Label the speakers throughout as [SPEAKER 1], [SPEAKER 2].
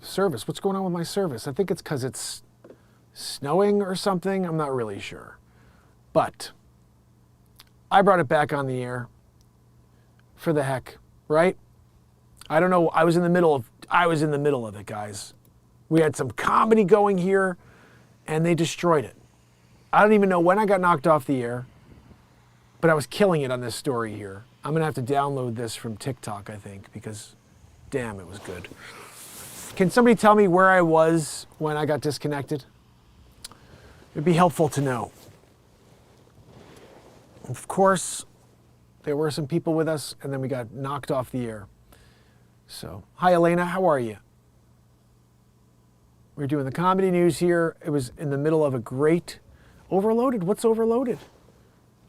[SPEAKER 1] service. What's going on with my service? I think it's because it's snowing or something. I'm not really sure. But I brought it back on the air for the heck, right? I don't know. I was in the middle of it, guys. We had some comedy going here and they destroyed it. I don't even know when I got knocked off the air, but I was killing it on this story here. I'm going to have to download this from TikTok, I think, because damn, it was good. Can somebody tell me where I was when I got disconnected? It'd be helpful to know. Of course, there were some people with us, and then we got knocked off the air. So, hi Elena, how are you? We're doing the comedy news here. It was in the middle of a great overloaded. What's overloaded?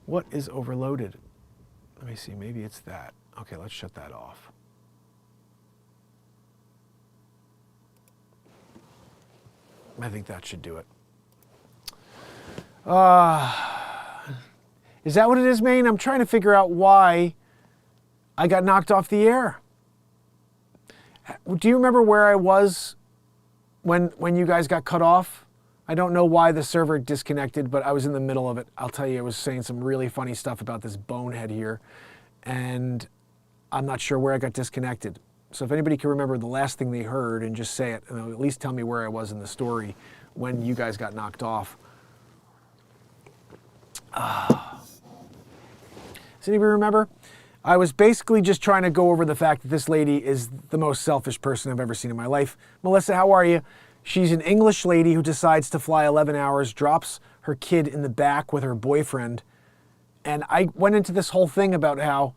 [SPEAKER 1] What is overloaded? Let me see, maybe it's that. Okay, let's shut that off. I think that should do it. Is that what it is, Maine? I'm trying to figure out why I got knocked off the air. Do you remember where I was when you guys got cut off? I don't know why the server disconnected, but I was in the middle of it. I'll tell you, I was saying some really funny stuff about this bonehead here, and I'm not sure where I got disconnected. So if anybody can remember the last thing they heard and just say it, and at least tell me where I was in the story when you guys got knocked off. Does anybody remember? I was basically just trying to go over the fact that this lady is the most selfish person I've ever seen in my life. Melissa, how are you? She's an English lady who decides to fly 11 hours, drops her kid in the back with her boyfriend. And I went into this whole thing about how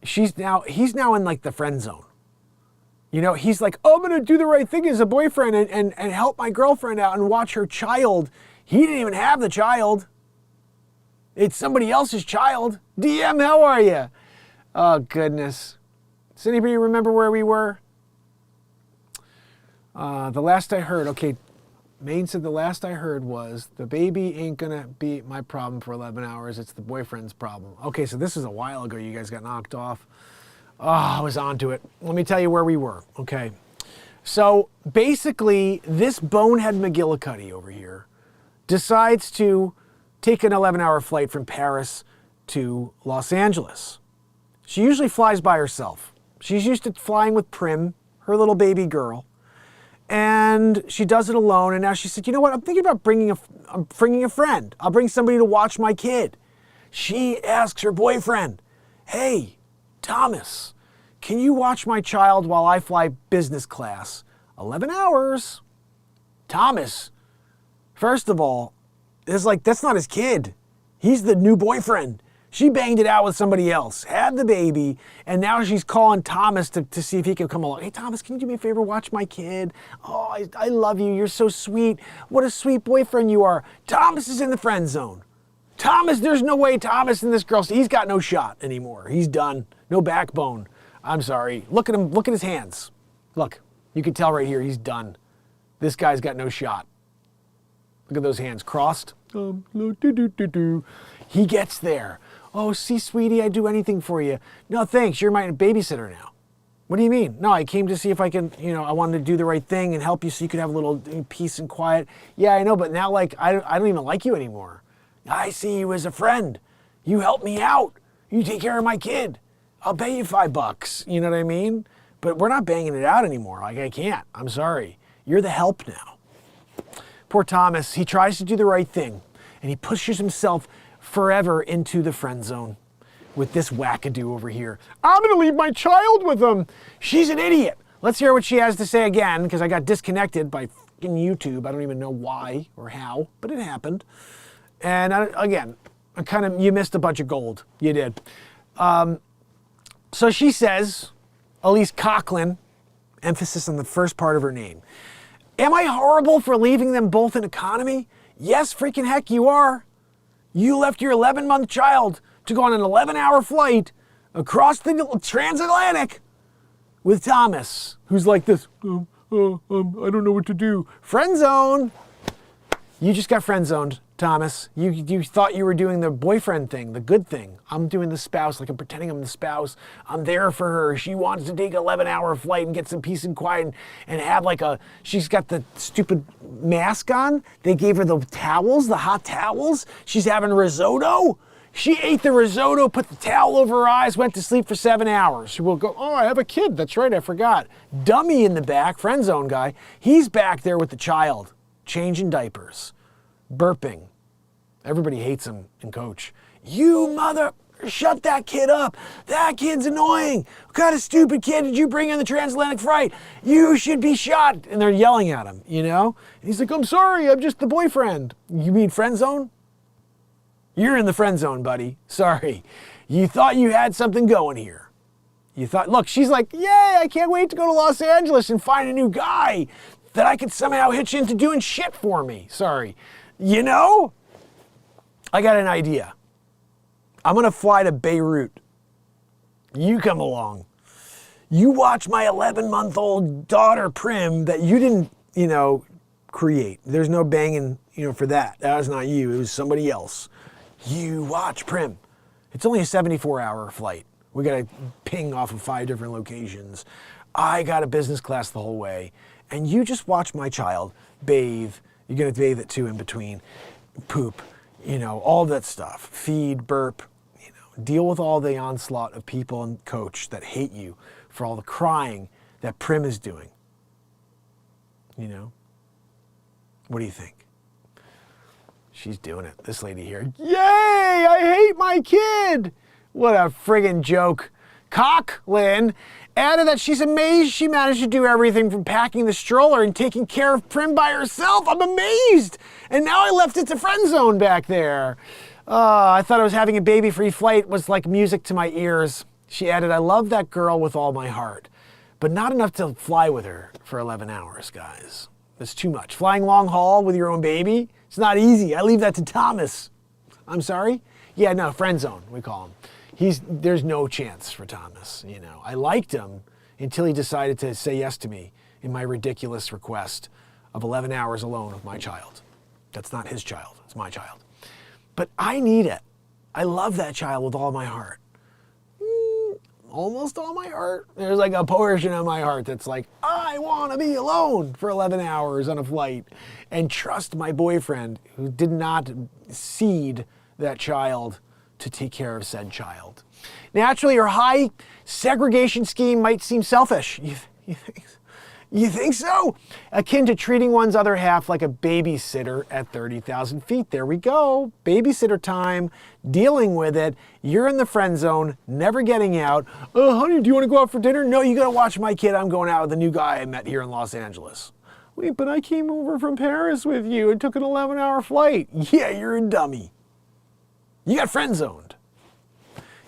[SPEAKER 1] he's now in like the friend zone. You know, he's like, oh, I'm going to do the right thing as a boyfriend and help my girlfriend out and watch her child. He didn't even have the child. It's somebody else's child. DM, how are you? Oh, goodness. Does anybody remember where we were? The last I heard, okay, Maine said the last I heard was the baby ain't going to be my problem for 11 hours. It's the boyfriend's problem. Okay, so this is a while ago. You guys got knocked off. Oh, I was onto it. Let me tell you where we were. Okay. So basically, this bonehead McGillicuddy over here decides to take an 11-hour flight from Paris to Los Angeles. She usually flies by herself. She's used to flying with Prim, her little baby girl. And she does it alone. And now she said, you know what? I'm thinking about bringing a friend. I'll bring somebody to watch my kid. She asks her boyfriend, hey, Thomas, can you watch my child while I fly business class? 11 hours. Thomas, first of all, it's like, that's not his kid. He's the new boyfriend. She banged it out with somebody else, had the baby, and now she's calling Thomas to see if he can come along. Hey, Thomas, can you do me a favor? Watch my kid. Oh, I love you. You're so sweet. What a sweet boyfriend you are. Thomas is in the friend zone. Thomas, there's no way Thomas and this girl, he's got no shot anymore. He's done. No backbone. I'm sorry. Look at him. Look at his hands. Look, you can tell right here, he's done. This guy's got no shot. Look at those hands crossed. He gets there. Oh, see, sweetie, I'd do anything for you. No, thanks. You're my babysitter now. What do you mean? No, I came to see if I can, I wanted to do the right thing and help you so you could have a little peace and quiet. Yeah, I know, but now, I don't even like you anymore. I see you as a friend. You help me out. You take care of my kid. I'll pay you $5. You know what I mean? But we're not banging it out anymore. I can't. I'm sorry. You're the help now. Poor Thomas, he tries to do the right thing, and he pushes himself forever into the friend zone with this wackadoo over here. I'm going to leave my child with him. She's an idiot. Let's hear what she has to say again, because I got disconnected by fucking YouTube. I don't even know why or how, but it happened. And again, you missed a bunch of gold. You did. So she says, Elise Coughlin, emphasis on the first part of her name. Am I horrible for leaving them both in economy? Yes, freaking heck you are. You left your 11-month child to go on an 11-hour flight across the transatlantic with Thomas, who's like this, I don't know what to do. Friend zone. You just got friend zoned. Thomas. You thought you were doing the boyfriend thing, the good thing. I'm doing the spouse, like I'm pretending I'm the spouse. I'm there for her. She wants to take an 11-hour flight and get some peace and quiet and have she's got the stupid mask on. They gave her the towels, the hot towels. She's having risotto. She ate the risotto, put the towel over her eyes, went to sleep for 7 hours. She will go, oh, I have a kid. That's right, I forgot. Dummy in the back, friend zone guy. He's back there with the child, changing diapers, burping. Everybody hates him in coach. You mother, shut that kid up. That kid's annoying. What kind of stupid kid did you bring on the transatlantic flight? You should be shot. And they're yelling at him, And he's like, I'm sorry, I'm just the boyfriend. You mean friend zone? You're in the friend zone, buddy. Sorry. You thought you had something going here. You thought, look, she's like, yay, I can't wait to go to Los Angeles and find a new guy that I could somehow hitch into doing shit for me. Sorry. I got an idea. I'm going to fly to Beirut. You come along. You watch my 11-month-old daughter, Prim, that you didn't, create. There's no banging, for that. That was not you. It was somebody else. You watch Prim. It's only a 74-hour flight. We got to ping off of 5 different locations. I got a business class the whole way. And you just watch my child bathe. You're going to bathe it too in between. Poop. All that stuff. Feed, burp. Deal with all the onslaught of people and coach that hate you for all the crying that Prim is doing. What do you think? She's doing it. This lady here. Yay! I hate my kid! What a friggin' joke. Cocklin added that she's amazed she managed to do everything from packing the stroller and taking care of Prim by herself. I'm amazed! And now I left it to friend zone back there. I thought I was having a baby-free flight was like music to my ears. She added, I love that girl with all my heart, but not enough to fly with her for 11 hours, guys. That's too much. Flying long haul with your own baby, it's not easy. I leave that to Thomas. I'm sorry? Yeah, no, friend zone, we call him. There's no chance for Thomas, I liked him until he decided to say yes to me in my ridiculous request of 11 hours alone with my child. That's not his child, it's my child. But I need it. I love that child with all my heart. Almost all my heart. There's like a portion of my heart that's like, I want to be alone for 11 hours on a flight and trust my boyfriend who did not seed that child to take care of said child. Naturally, your high segregation scheme might seem selfish. You think so? Akin to treating one's other half like a babysitter at 30,000 feet. There we go. Babysitter time, dealing with it. You're in the friend zone, never getting out. Oh, honey, do you want to go out for dinner? No, you got to watch my kid. I'm going out with a new guy I met here in Los Angeles. Wait, but I came over from Paris with you and took an 11-hour flight. Yeah, you're a dummy. You got friend zoned.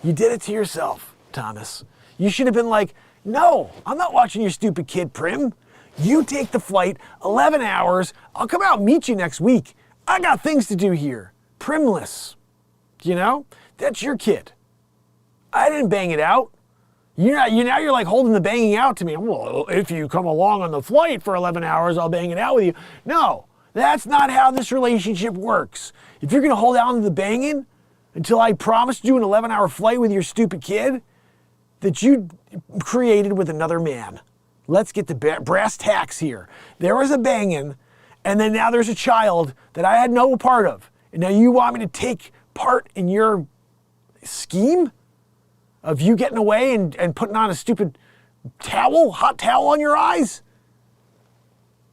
[SPEAKER 1] You did it to yourself, Thomas. You should have been like, no, I'm not watching your stupid kid, Prim. You take the flight, 11 hours. I'll come out and meet you next week. I got things to do here. Primless. That's your kid. I didn't bang it out. You're like holding the banging out to me. Well, if you come along on the flight for 11 hours, I'll bang it out with you. No, that's not how this relationship works. If you're going to hold on to the banging until I promised you an 11-hour flight with your stupid kid that you created with another man. Let's get the brass tacks here. There was a banging, and then now there's a child that I had no part of. And now you want me to take part in your scheme of you getting away and putting on a stupid hot towel on your eyes?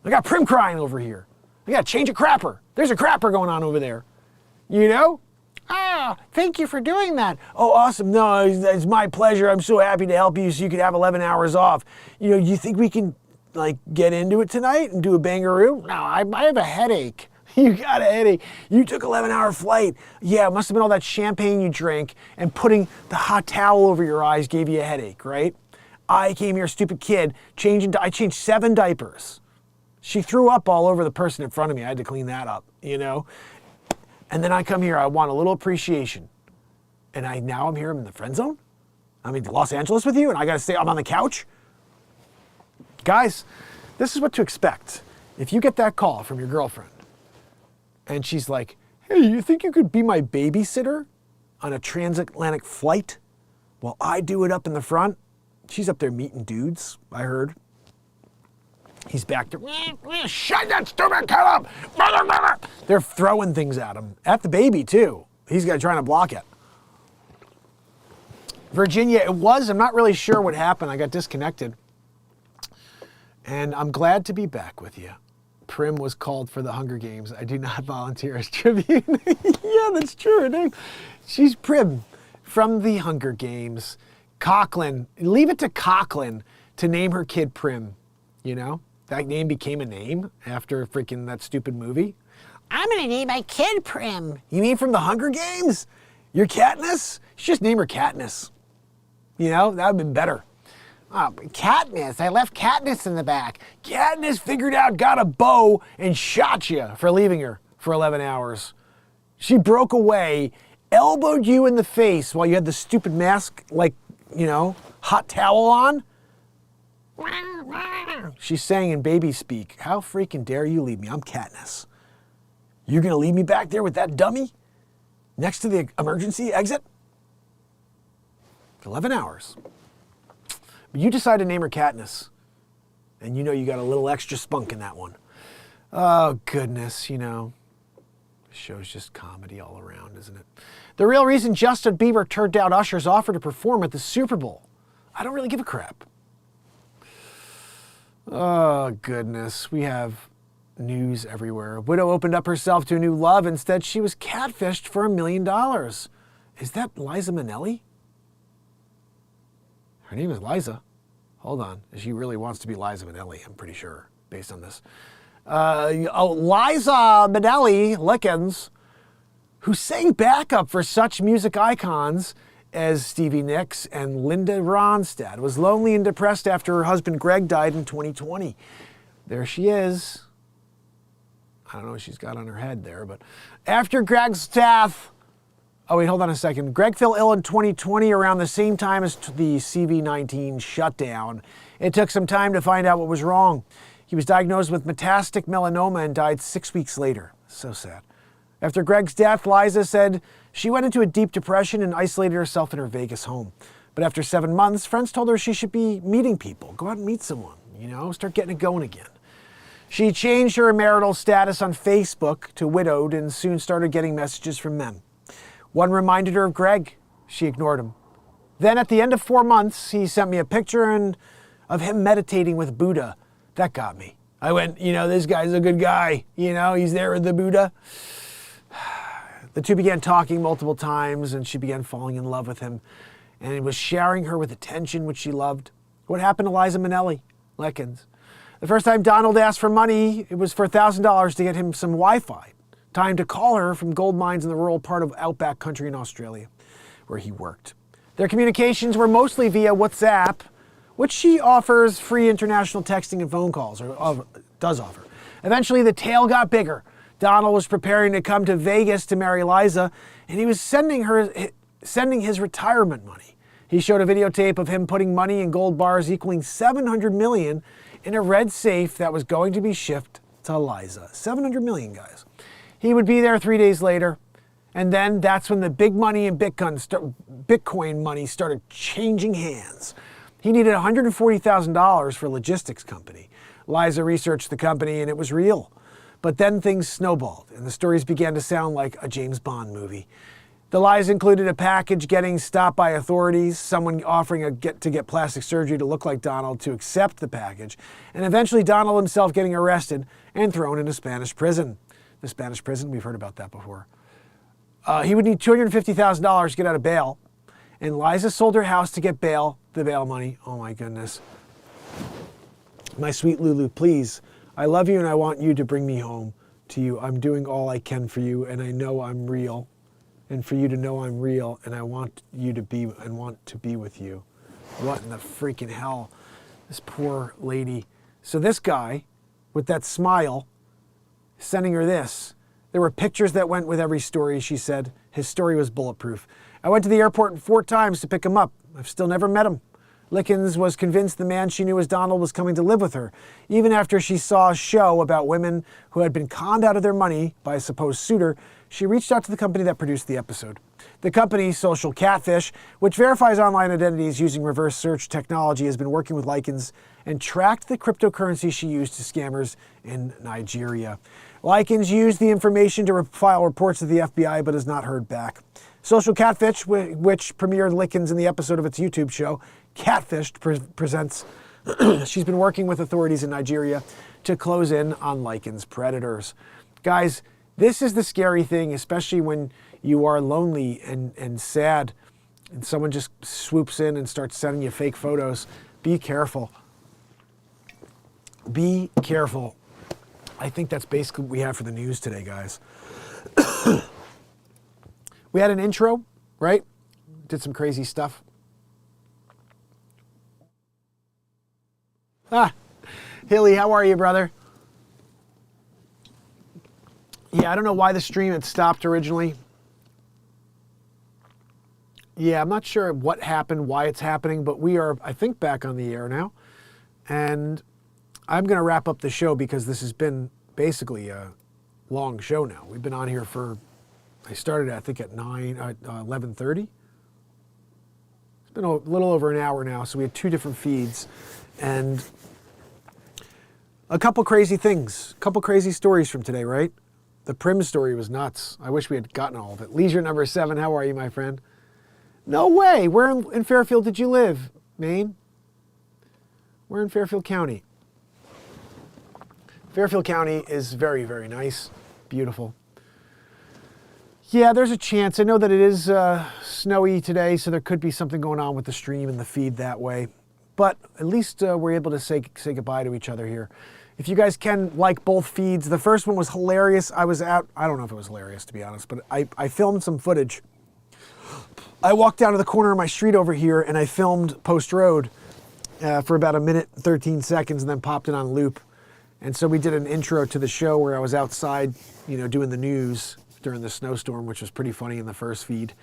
[SPEAKER 1] I got Prim crying over here. I got to change a crapper. There's a crapper going on over there. Thank you for doing that. Oh, awesome. No, it's my pleasure. I'm so happy to help you so you could have 11 hours off. You think we can, get into it tonight and do a bangaroo? No, I have a headache. You got a headache. You took 11-hour flight. Yeah, it must have been all that champagne you drank and putting the hot towel over your eyes gave you a headache, right? I came here, stupid kid, I changed 7 diapers. She threw up all over the person in front of me. I had to clean that up, And then I come here, I want a little appreciation. And now I'm here, I'm in the friend zone? I'm in Los Angeles with you, and I gotta say I'm on the couch? Guys, this is what to expect. If you get that call from your girlfriend, and she's like, Hey, you think you could be my babysitter on a transatlantic flight while I do it up in the front? She's up there meeting dudes, I heard. He's back there. Shut that stupid kid up! They're throwing things at him. At the baby, too. He's trying to block it. Virginia, I'm not really sure what happened. I got disconnected. And I'm glad to be back with you. Prim was called for the Hunger Games. I do not volunteer as tribute. Yeah, that's true. Her name. She's Prim from the Hunger Games. Coughlin. Leave it to Coughlin to name her kid Prim. You know? That name became a name after freaking that stupid movie. I'm going to name my kid Prim. You mean from the Hunger Games? Your Katniss? You should just name her Katniss. You know, that would have been better. Oh, Katniss. I left Katniss in the back. Katniss figured out, got a bow, and shot you for leaving her for 11 hours. She broke away, elbowed you in the face while you had the stupid mask, like, you know, hot towel on. She's saying in baby speak, how freaking dare you leave me? I'm Katniss. You're going to leave me back there with that dummy next to the emergency exit? 11 hours. But you decide to name her Katniss. And you know you got a little extra spunk in that one. Oh, goodness, you know. The show's just comedy all around, isn't it? The real reason Justin Bieber turned down Usher's offer to perform at the Super Bowl. I don't really give a crap. Oh, goodness. We have news everywhere. A widow opened up herself to a new love. Instead, she was catfished for $1 million. Is that Liza Minnelli? Her name is Liza. Hold on. She really wants to be Liza Minnelli, I'm pretty sure, based on this. Liza Minnelli Lickens, who sang backup for such music icons as Stevie Nicks and Linda Ronstadt, was lonely and depressed after her husband Greg died in 2020. There she is. I don't know what she's got on her head there, but after Greg's death... Oh, wait, hold on a second. Greg fell ill in 2020 around the same time as the CV-19 shutdown. It took some time to find out what was wrong. He was diagnosed with metastatic melanoma and died 6 weeks later. So sad. After Greg's death, Liza said she went into a deep depression and isolated herself in her Vegas home. But after 7 months, friends told her she should be meeting people. Go out and meet someone, you know, start getting it going again. She changed her marital status on Facebook to widowed and soon started getting messages from men. One reminded her of Greg. She ignored him. Then at the end of 4 months, he sent me a picture of him meditating with Buddha. That got me. I went, you know, this guy's a good guy. You know, he's there with the Buddha. The two began talking multiple times, and she began falling in love with him. And he was showering her with attention, which she loved. What happened to Liza Minnelli? Lickens. The first time Donald asked for money, it was for $1,000 to get him some Wi-Fi. Time to call her from gold mines in the rural part of outback country in Australia, where he worked. Their communications were mostly via WhatsApp, which she offers free international texting and phone calls, or does offer. Eventually, the tale got bigger. Donald was preparing to come to Vegas to marry Liza, and he was sending his retirement money. He showed a videotape of him putting money in gold bars equaling $700 million in a red safe that was going to be shipped to Liza. $700 million, guys. He would be there 3 days later, and then that's when the big money in Bitcoin money started changing hands. He needed $140,000 for a logistics company. Liza researched the company, and it was real. But then things snowballed, and the stories began to sound like a James Bond movie. The lies included a package getting stopped by authorities, someone offering to get plastic surgery to look like Donald to accept the package, and eventually Donald himself getting arrested and thrown in a Spanish prison. The Spanish prison, we've heard about that before. He would need $250,000 to get out of bail, and Liza sold her house to get the bail money. Oh my goodness. My sweet Lulu, please, I love you and I want you to bring me home to you. I'm doing all I can for you, and I know I'm real. And for you to know I'm real, and I want you to be and want to be with you. What in the freaking hell? This poor lady. So this guy, with that smile, sending her this. There were pictures that went with every story, she said. His story was bulletproof. I went to the airport 4 times to pick him up. I've still never met him. Lickens was convinced the man she knew as Donald was coming to live with her, even after she saw a show about women who had been conned out of their money by a supposed suitor she reached out to the company that produced the episode. The company, Social Catfish, which verifies online identities using reverse search technology, has been working with Likens and tracked the cryptocurrency she used to scammers in Nigeria. Likens used the information to file reports to the FBI, but has not heard back. Social Catfish, which premiered Likens in the episode of its YouTube show, Catfished presents. She's been working with authorities in Nigeria to close in on Likens' predators. Guys, this is the scary thing, especially when you are lonely and sad and someone just swoops in and starts sending you fake photos. Be careful. Be careful. I think that's basically what we have for the news today, guys. We had an intro, right? Did some crazy stuff. Hilly, how are you, brother? Yeah, I don't know why the stream had stopped originally. Yeah, I'm not sure what happened, why it's happening, but we are, I think, back on the air now. And I'm going to wrap up the show because this has been basically a long show now. We've been on here for, I started, I think, at 11:30. It's been a little over an hour now, so we had 2 different feeds. And a couple crazy things, a couple crazy stories from today, right? The Prim story was nuts. I wish we had gotten all of it. Leisure number 7, how are you, my friend? No way. Where in Fairfield did you live, Maine? We're in Fairfield County. Fairfield County is very, very nice. Beautiful. Yeah, there's a chance. I know that it is snowy today, so there could be something going on with the stream and the feed that way. But at least we're able to say goodbye to each other here. If you guys can like both feeds, the first one was hilarious. I was out, I don't know if it was hilarious to be honest, but I filmed some footage. I walked down to the corner of my street over here and I filmed Post Road for about 1 minute, 13 seconds and then popped it on loop. And so we did an intro to the show where I was outside, doing the news during the snowstorm, which was pretty funny in the first feed.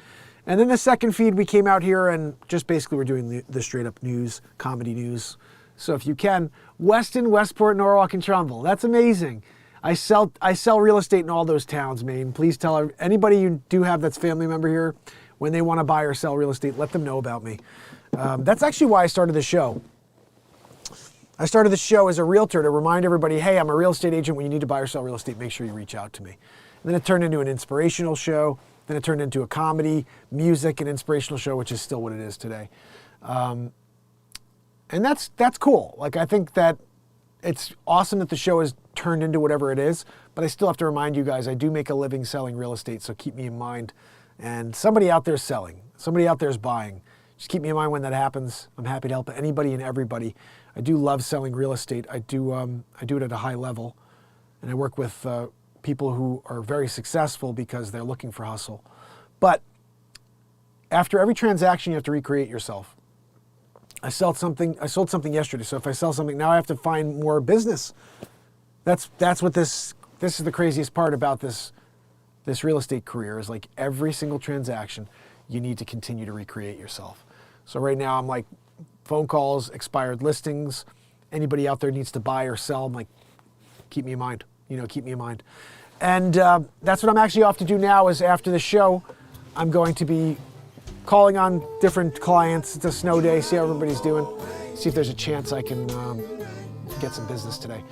[SPEAKER 1] And then the second feed, we came out here and just basically we're doing the straight up news, comedy news. So if you can, Weston, Westport, Norwalk, and Trumbull. That's amazing. I sell real estate in all those towns, Maine. Please tell anybody you do have that's family member here, when they want to buy or sell real estate, let them know about me. That's actually why I started the show. I started the show as a realtor to remind everybody, hey, I'm a real estate agent. When you need to buy or sell real estate, make sure you reach out to me. And then it turned into an inspirational show. Then it turned into a comedy, music, and inspirational show, which is still what it is today. And that's cool. Like, I think that it's awesome that the show has turned into whatever it is, but I still have to remind you guys, I do make a living selling real estate, so keep me in mind. And somebody out there is selling. Somebody out there is buying. Just keep me in mind when that happens. I'm happy to help anybody and everybody. I do love selling real estate. I do it at a high level, and I work with people who are very successful because they're looking for hustle. But after every transaction, you have to recreate yourself. I sold something yesterday, so if I sell something, now I have to find more business. That's what this is the craziest part about this real estate career is, like, every single transaction, you need to continue to recreate yourself. So right now I'm like, phone calls, expired listings, anybody out there needs to buy or sell, I'm like, keep me in mind, keep me in mind. And that's what I'm actually off to do now is after the show, I'm going to be calling on different clients. It's a snow day, see how everybody's doing, see if there's a chance I can get some business today.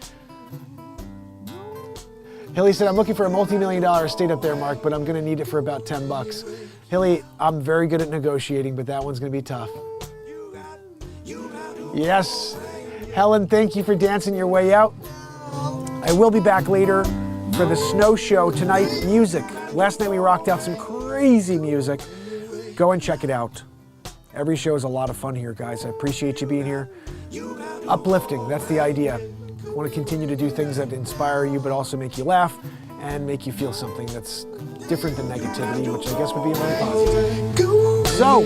[SPEAKER 1] Hilly said, I'm looking for a multi-million-dollar estate up there, Mark, but I'm going to need it for about $10. Hilly, I'm very good at negotiating, but that one's going to be tough. Yes. Helen, thank you for dancing your way out. I will be back later for the snow show tonight. Music. Last night we rocked out some crazy music. Go and check it out. Every show is a lot of fun here, guys. I appreciate you being here. Uplifting, that's the idea. I want to continue to do things that inspire you, but also make you laugh and make you feel something that's different than negativity, which I guess would be a little positive. So,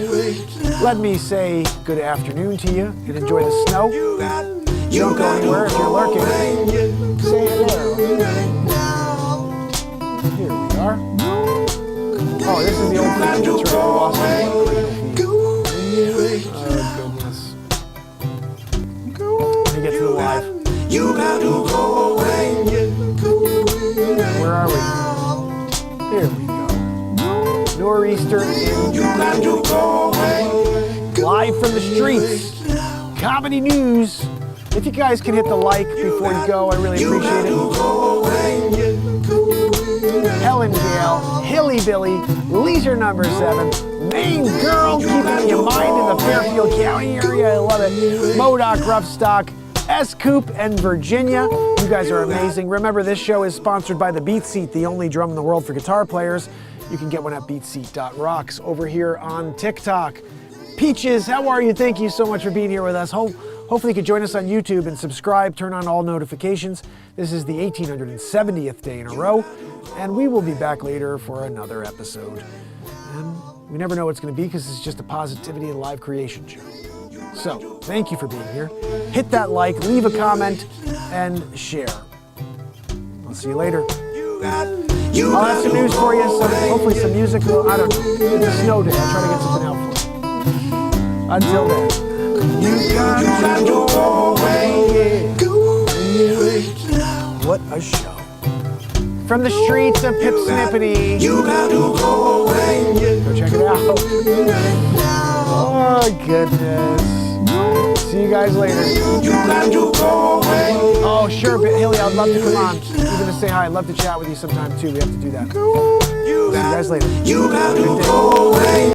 [SPEAKER 1] let me say good afternoon to you and enjoy the snow. Don't go anywhere if you're lurking. Say hello. Here we are. Oh, this is the old thing. That's right. We lost it. Oh, goodness. Let me get to the live. Where are we? Here we Nor'easter in live from the streets. Comedy news. If you guys can hit the like before you go, I really appreciate it. Helen Gale, Hilly Billy, Leisure number 7, Maine Girl, keeping your mind in the Fairfield County area. I love it. Modoc Roughstock, S-Coop, and Virginia. You guys are amazing. Remember, this show is sponsored by the BeatSeat, the only drum in the world for guitar players. You can get one at beatseat.rocks over here on TikTok. Peaches, how are you? Thank you so much for being here with us. Hopefully you can join us on YouTube and subscribe, turn on all notifications. This is the 1870th day in a row, and we will be back later for another episode. And we never know what it's going to be because it's just a positivity and live creation show. So, thank you for being here. Hit that like, leave a comment, and share. I'll see you later. I'll have some news for you, hopefully some music. Well, I don't know. It's a snow day. I'll try to get something out for you. Until then. You got to go away. What a show. From the streets of Pipsnippety. You got to go away. Go check it out. Oh, goodness. See you guys later. You got to go away. Oh, sure, Hilly, I'd love to come on. Even to say hi. I'd love to chat with you sometime, too. We have to do that. See you guys later. You got to go away.